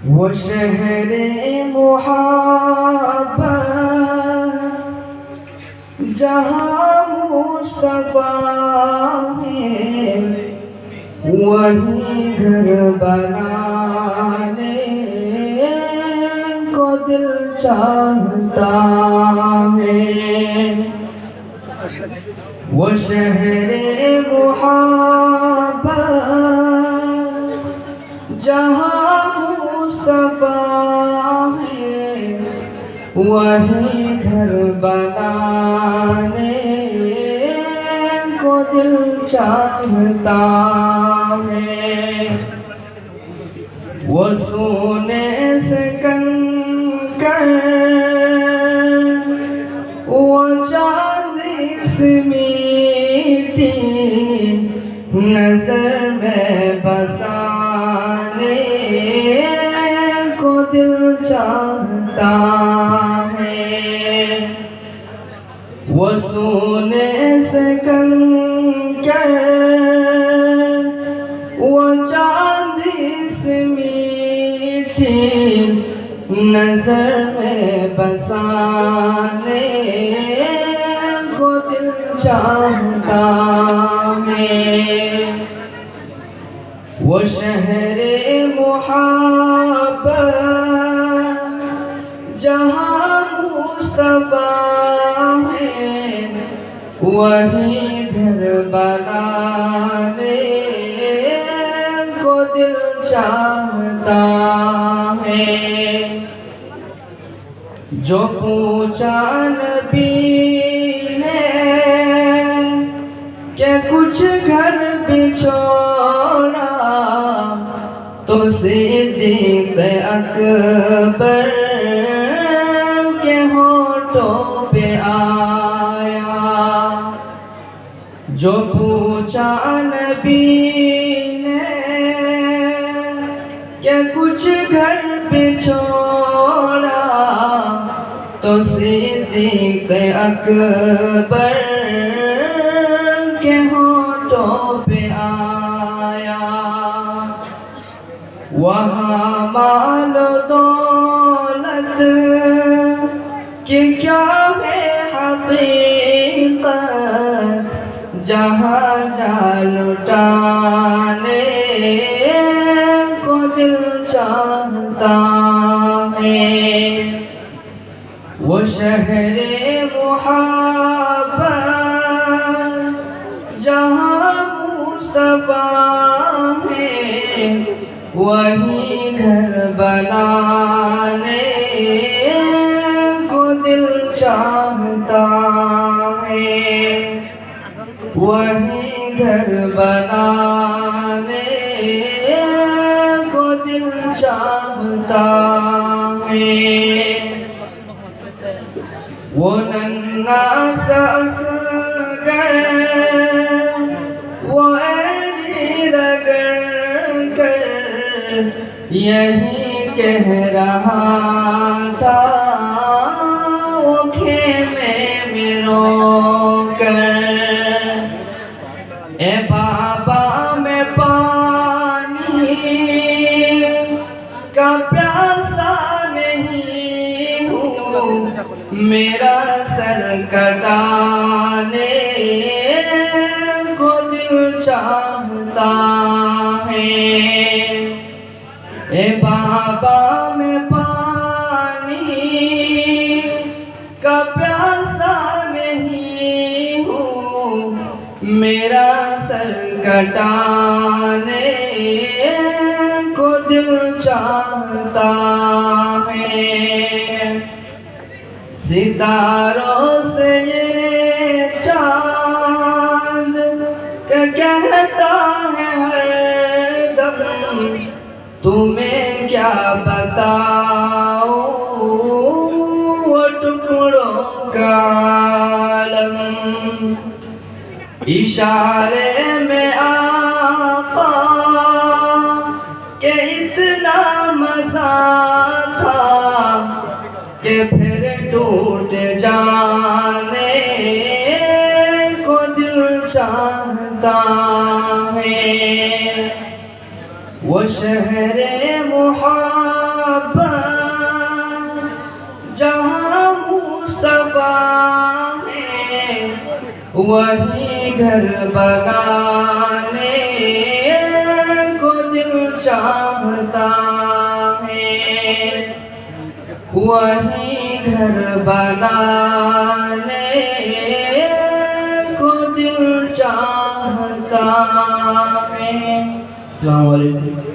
वो शहरे मुहब्बत जहाँ मुस्तफा है, वही घर बनाने को दिल चाहता है। वो शहरे मुहब्बत जहाँ मुस्तफा है, वही घर बनाने को दिल चाहता है। वो सोने से कंकर, वो चांदी से मीठी नजर में बसाने को दिल चाहता है। वो सोने से कंकर, वो चांदी से मीठी नजर में बसाने को दिल चाहता है। वो शहरे मुहब्बत जहाँ मुस्तफा है, वही घर बनाने को दिल चाहता है। जो पूछा नबी ने क्या कुछ घर भी छोड़ा, तो सिद्दीक़ अकबर के होठों पे आया। जो पूछा नबी ने क्या कुछ घर भी छोड़ा, तो सिद्दीक़ अकबर के होठों पे आया। वहाँ माल दौलत कि क्या है हकीकत, जहाँ जा लुटाने को दिल चाहता है। वो शहरे मुहब्बत जहाँ मुस्तफा है, वही घर बनाने को दिल चाहता है। वही घर बनाने को दिल चाहता है। वो नन्हा सा असगर, वो ऐनी रगड़ कर यही कह रहा था, वो खेमे में रोकर, ए बाबा मैं पानी का प्यासा नहीं हूँ, मेरा सर कटाने को दिल चाहता है। ए बाबा मैं पानी का प्यासा नहीं हूँ, मेरा सर कटाने को दिल चाहता है। सितारों से ये चांद कहता है हर दम, तुम्हें क्या बताऊं वो टुकड़ों का आलम। इशारे में आका के इतना मजा था कि फिर टूट जाने को दिल चाहता है। वो शहरे मुहब्बत मोहब्बत जहाँ मुस्तफा है वही घर बगाने को दिल चाहता है, वही घर बनाने को दिल चाहता है। अस्सलाम वालेकुम।